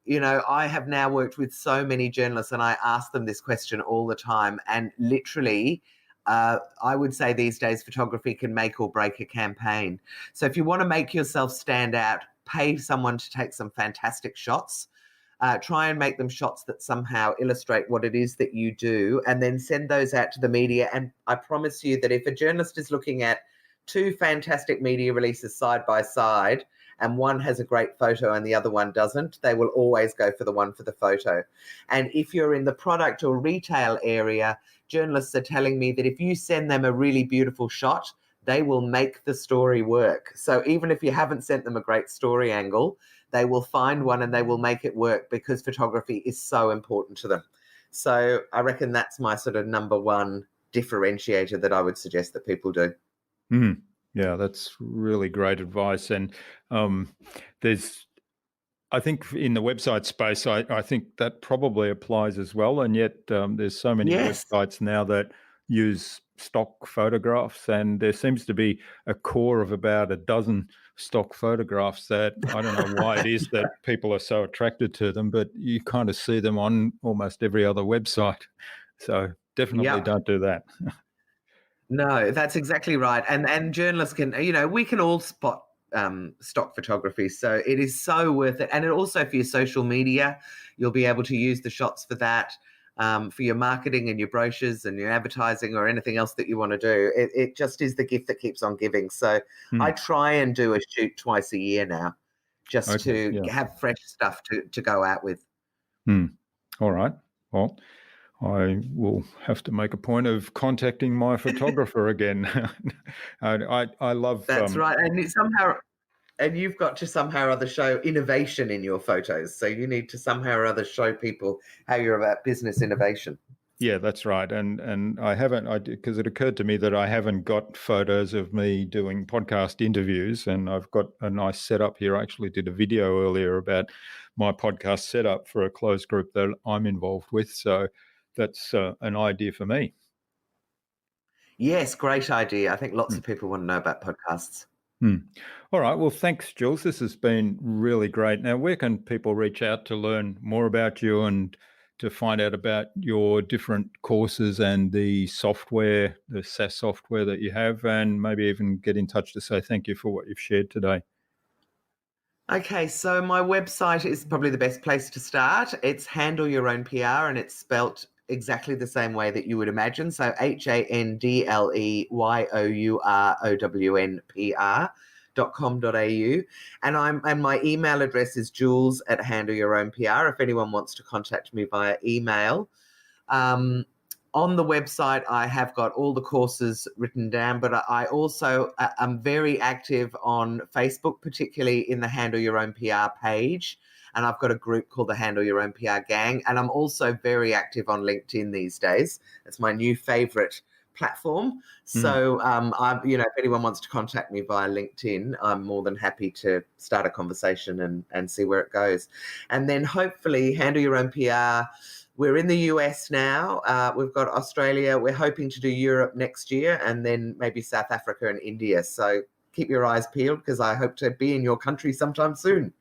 I have now worked with so many journalists, and I ask them this question all the time. And literally, I would say these days, photography can make or break a campaign. So if you want to make yourself stand out, pay someone to take some fantastic shots. Try and make them shots that somehow illustrate what it is that you do, and then send those out to the media. And I promise you that if a journalist is looking at 2 fantastic media releases side by side, and one has a great photo and the other one doesn't, they will always go for the one for the photo. And if you're in the product or retail area, journalists are telling me that if you send them a really beautiful shot, they will make the story work. So even if you haven't sent them a great story angle, they will find one and they will make it work, because photography is so important to them. So I reckon that's my sort of number one differentiator that I would suggest that people do. Yeah, that's really great advice. And I think in the website space, I think that probably applies as well. And yet there's so many websites now that use stock photographs, and there seems to be a core of about a dozen stock photographs that I don't know why it is that people are so attracted to them, but you kind of see them on almost every other website. So definitely Yep. don't do that. No, that's exactly right. And journalists can, we can all spot stock photography. So it is so worth it. And it also for your social media, you'll be able to use the shots for that, for your marketing and your brochures and your advertising or anything else that you want to do. It just is the gift that keeps on giving. So I try and do a shoot twice a year now, just to have fresh stuff to go out with. All right. Well, I will have to make a point of contacting my photographer again. I love... That's right. And you've got to somehow or other show innovation in your photos. So you need to somehow or other show people how you're about business innovation. Yeah, that's right. And I haven't, because it occurred to me that I haven't got photos of me doing podcast interviews, and I've got a nice setup here. I actually did a video earlier about my podcast setup for a closed group that I'm involved with. So that's an idea for me. Yes, great idea. I think lots of people want to know about podcasts. All right. Well, thanks, Jules. This has been really great. Now, where can people reach out to learn more about you and to find out about your different courses and the software, the SaaS software that you have, and maybe even get in touch to say thank you for what you've shared today? Okay, so my website is probably the best place to start. It's Handle Your Own PR, and it's spelt exactly the same way that you would imagine. So handleyourownnpr.com.au. And my email address is jules@handleyourownpr if anyone wants to contact me via email. On the website, I have got all the courses written down, but I also am very active on Facebook, particularly in the Handle Your Own PR page. And I've got a group called the Handle Your Own PR Gang. And I'm also very active on LinkedIn these days. It's my new favorite platform. So, if anyone wants to contact me via LinkedIn, I'm more than happy to start a conversation and see where it goes. And then hopefully Handle Your Own PR. We're in the US now. We've got Australia. We're hoping to do Europe next year, and then maybe South Africa and India. So keep your eyes peeled, because I hope to be in your country sometime soon.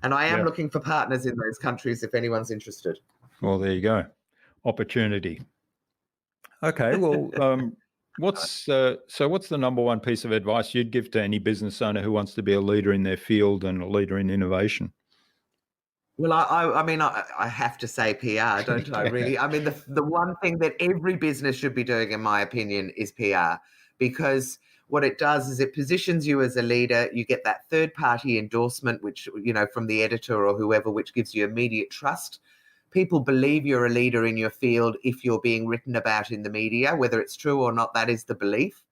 And I am looking for partners in those countries if anyone's interested. Well, there you go. Opportunity. Okay. Well, what's the number one piece of advice you'd give to any business owner who wants to be a leader in their field and a leader in innovation? Well, I have to say PR, don't I, really? I mean, the one thing that every business should be doing, in my opinion, is PR, because what it does is it positions you as a leader. You get that third-party endorsement, which, from the editor or whoever, which gives you immediate trust. People believe you're a leader in your field if you're being written about in the media, whether it's true or not, that is the belief.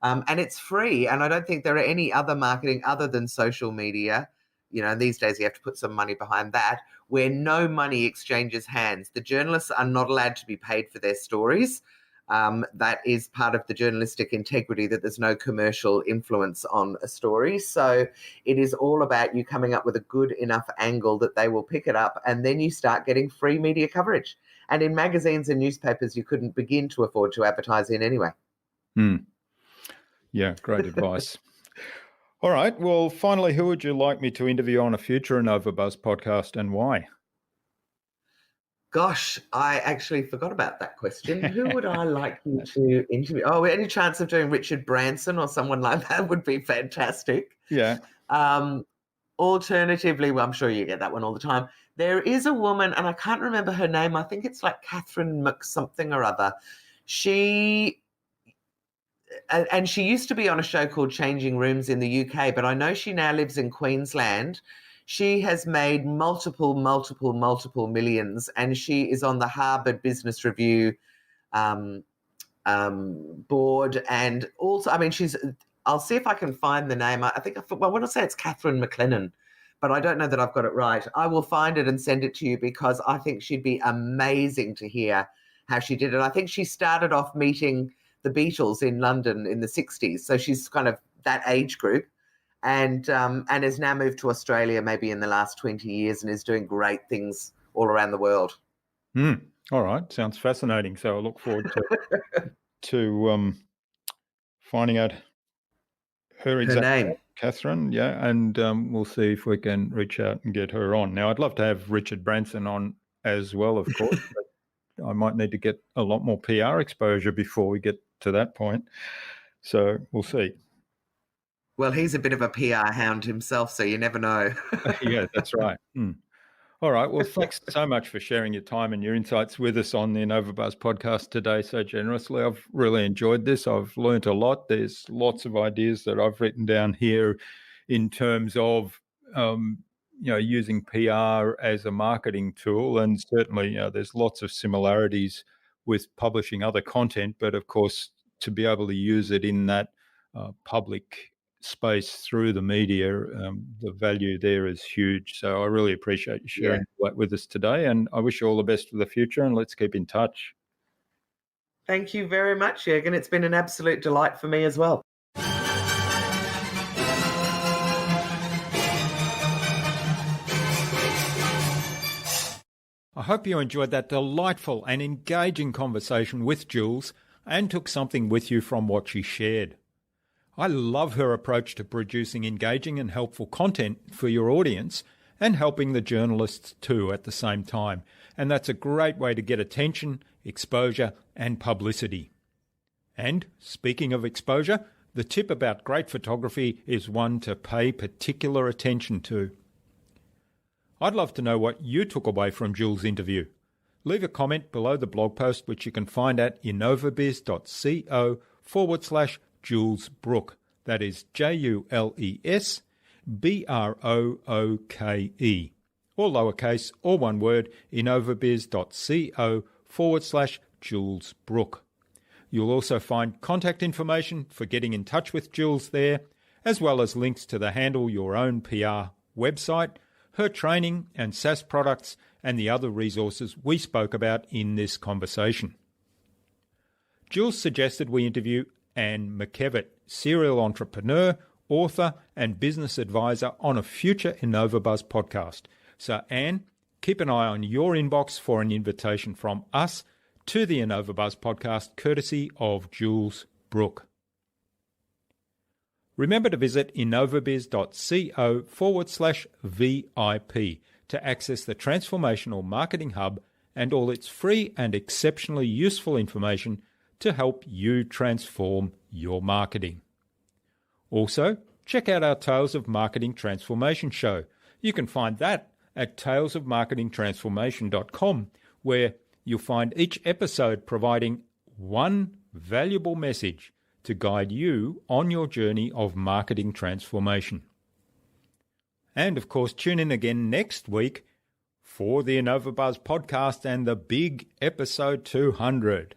And it's free. And I don't think there are any other marketing other than social media. These days you have to put some money behind that, where no money exchanges hands. The journalists are not allowed to be paid for their stories. That is part of the journalistic integrity, that there's no commercial influence on a story. So it is all about you coming up with a good enough angle that they will pick it up, and then you start getting free media coverage. And in magazines and newspapers, you couldn't begin to afford to advertise in anyway. Yeah, great advice. All right. Well, finally, who would you like me to interview on a future InnovaBuzz podcast, and why? Gosh, I actually forgot about that question. Who would I like you to interview? Oh, any chance of doing Richard Branson or someone like that would be fantastic. Yeah. Alternatively, well, I'm sure you get that one all the time. There is a woman, and I can't remember her name. I think it's like Catherine something or other. She used to be on a show called Changing Rooms in the UK, but I know she now lives in Queensland. She has made multiple millions, and she is on the Harvard Business Review board. And also, I'll see if I can find the name. I want to say it's Catherine McLennan, but I don't know that I've got it right. I will find it and send it to you, because I think she'd be amazing to hear how she did it. I think she started off meeting the Beatles in London in the 60s. So she's kind of that age group, and has now moved to Australia maybe in the last 20 years and is doing great things all around the world. All right. Sounds fascinating. So I look forward to finding out her exact name. Catherine, yeah, and we'll see if we can reach out and get her on. Now, I'd love to have Richard Branson on as well, of course, but I might need to get a lot more PR exposure before we get to that point. So we'll see. Well, he's a bit of a PR hound himself, so you never know. Yeah, that's right. All right. Well, thanks so much for sharing your time and your insights with us on the InnovaBuzz podcast today so generously. I've really enjoyed this. I've learned a lot. There's lots of ideas that I've written down here in terms of, using PR as a marketing tool. And certainly, there's lots of similarities with publishing other content. But of course, to be able to use it in that public space through the media, the value there is huge. So I really appreciate you sharing that with us today, and I wish you all the best for the future, and let's keep in touch. Thank you very much, Jürgen. It's been an absolute delight for me as well. I hope you enjoyed that delightful and engaging conversation with Jules and took something with you from what she shared. I love her approach to producing engaging and helpful content for your audience and helping the journalists too at the same time. And that's a great way to get attention, exposure, and publicity. And speaking of exposure, the tip about great photography is one to pay particular attention to. I'd love to know what you took away from Jules' interview. Leave a comment below the blog post, which you can find at innovabiz.co/Jules Brooke. That is JulesBrooke, or lowercase, or one word, innovabiz.co/Jules Brooke. You'll also find contact information for getting in touch with Jules there, as well as links to the Handle Your Own PR website, her training and SaaS products, and the other resources we spoke about in this conversation. Jules suggested we interview Anne McKevitt, serial entrepreneur, author, and business advisor on a future InnovaBuzz podcast. So, Anne, keep an eye on your inbox for an invitation from us to the InnovaBuzz podcast, courtesy of Jules Brooke. Remember to visit innovabiz.co/VIP to access the Transformational Marketing Hub and all its free and exceptionally useful information to help you transform your marketing. Also, check out our Tales of Marketing Transformation show. You can find that at talesofmarketingtransformation.com, where you'll find each episode providing one valuable message to guide you on your journey of marketing transformation. And of course, tune in again next week for the InnovaBuzz podcast and the big episode 200.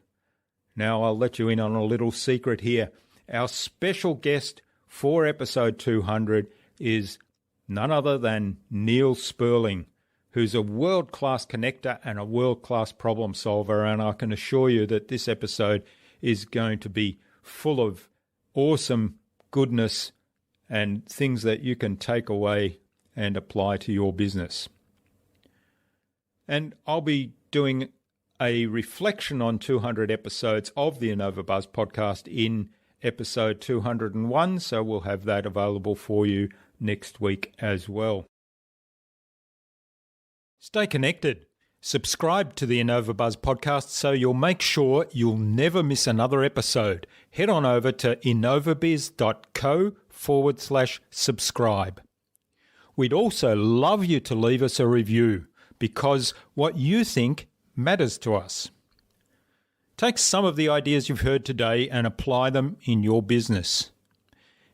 Now, I'll let you in on a little secret here. Our special guest for episode 200 is none other than Neil Sperling, who's a world-class connector and a world-class problem solver, and I can assure you that this episode is going to be full of awesome goodness and things that you can take away and apply to your business. And I'll be doing a reflection on 200 episodes of the InnovaBuzz podcast in episode 201, so we'll have that available for you next week as well. Stay connected. Subscribe to the InnovaBuzz podcast so you'll make sure you'll never miss another episode. Head on over to innovabiz.co/subscribe. We'd also love you to leave us a review because what you think matters to us. Take some of the ideas you've heard today and apply them in your business.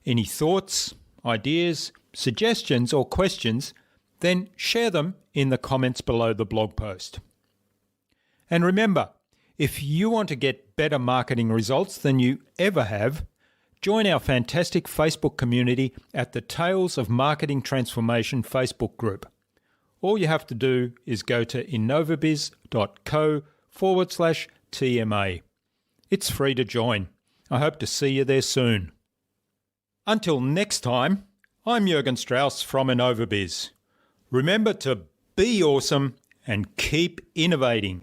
Any thoughts, ideas, suggestions, or questions, then share them in the comments below the blog post. And remember, if you want to get better marketing results than you ever have, join our fantastic Facebook community at the Tales of Marketing Transformation Facebook group. All you have to do is go to innovabiz.co/TMA. It's free to join. I hope to see you there soon. Until next time, I'm Jürgen Strauss from InnovaBiz. Remember to be awesome and keep innovating.